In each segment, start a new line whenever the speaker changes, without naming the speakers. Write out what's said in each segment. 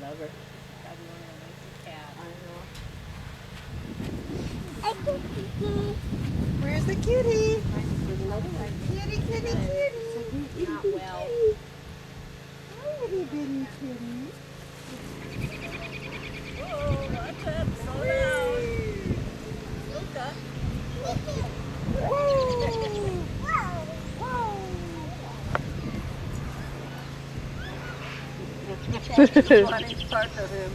love her. Probably one of the nicest cats.
I know. Where's the kitty?
There's another one.
Kitty, kitty, kitty.
Not well.
Hi, itty bitty kitty.
Oh, watch it. Slow down. Luca. Running part of him.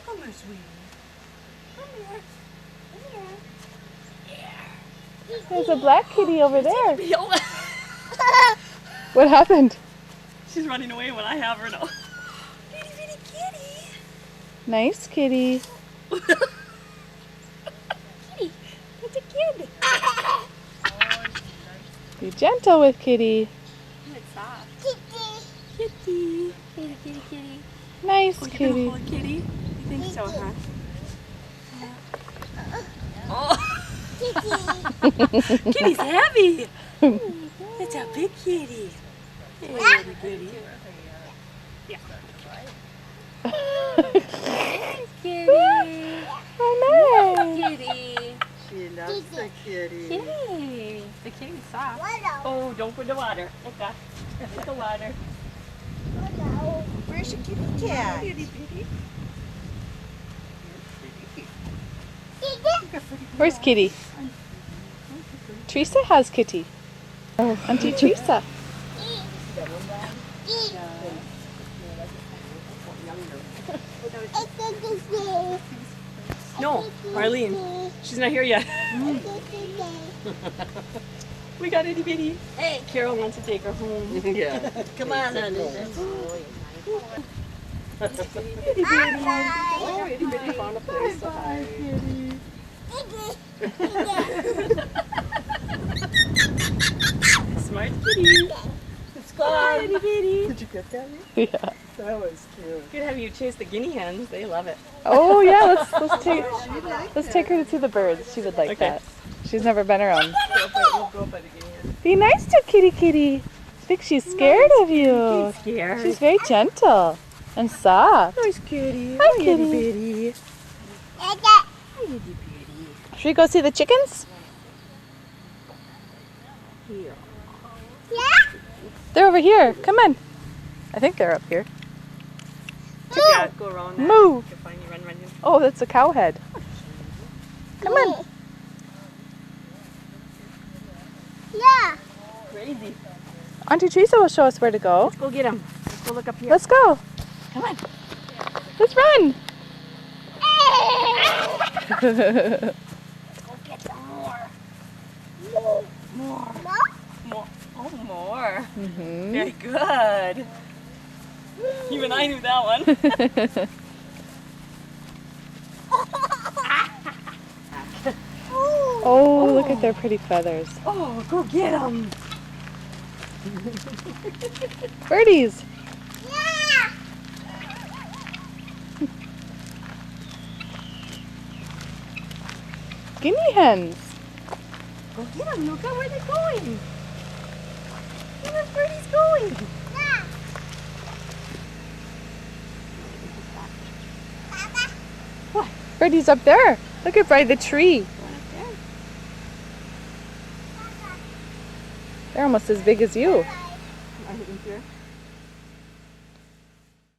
Come here, sweetie. Come here.
There's a black kitty over there. What happened?
She's running away when I have her now. Kitty, kitty, kitty.
Nice kitty.
Kitty, that's a kid.
Be gentle with kitty.
It's soft. Kitty. Kitty, kitty, kitty.
Nice
Oh, you're
kitty.
gonna hold kitty? You think so, huh? Oh. Kitty's heavy. It's a big kitty. Hey, little kitty. Yeah. Kitty.
Oh, nice.
Kitty.
She loves the kitty.
Kitty. The kitty's soft. Oh, don't put the water. Okay. Put the water.
Where's your kitty cat?
Where's kitty? Teresa has kitty. Auntie Teresa.
No, Marlene. She's not here yet. We got itty bitty. Hey, Carol wants to take her home.
Yeah.
Come on, honey.
Itty bitty. Oh, itty bitty found a place to hide.
Smart kitty. Let's go, itty bitty.
Did you get that?
Yeah.
That was cute.
Could have you chase the guinea hens. They love it.
Oh yeah, let's take her to see the birds. She would like
Okay.
that. She's never been around.
We'll go by the guinea hen.
Be nice to kitty kitty. I think she's scared of you.
Scared.
She's very gentle and soft.
Nice kitty.
Hi, kitty.
Bitty.
Should we go see the chickens?
Here.
They're over here. Come on. I think they're up here.
Yeah, go around that.
Moo.
You can find you run.
Oh, that's a cow head. Come on.
Crazy.
Auntie Teresa will show us where to go.
Let's go get them. Let's go look up here.
Let's go.
Come on.
Let's run.
Go get some more. More. Oh, more.
Mhm.
Very good. Even I knew that one.
Oh, look at their pretty feathers.
Oh, go get them.
Birdies. Guinea hens.
Go get them. Look at where they're going. Where the birdie's going.
Birdie's up there. Look at by the tree.
Going up there.
They're almost as big as you.
Are you here?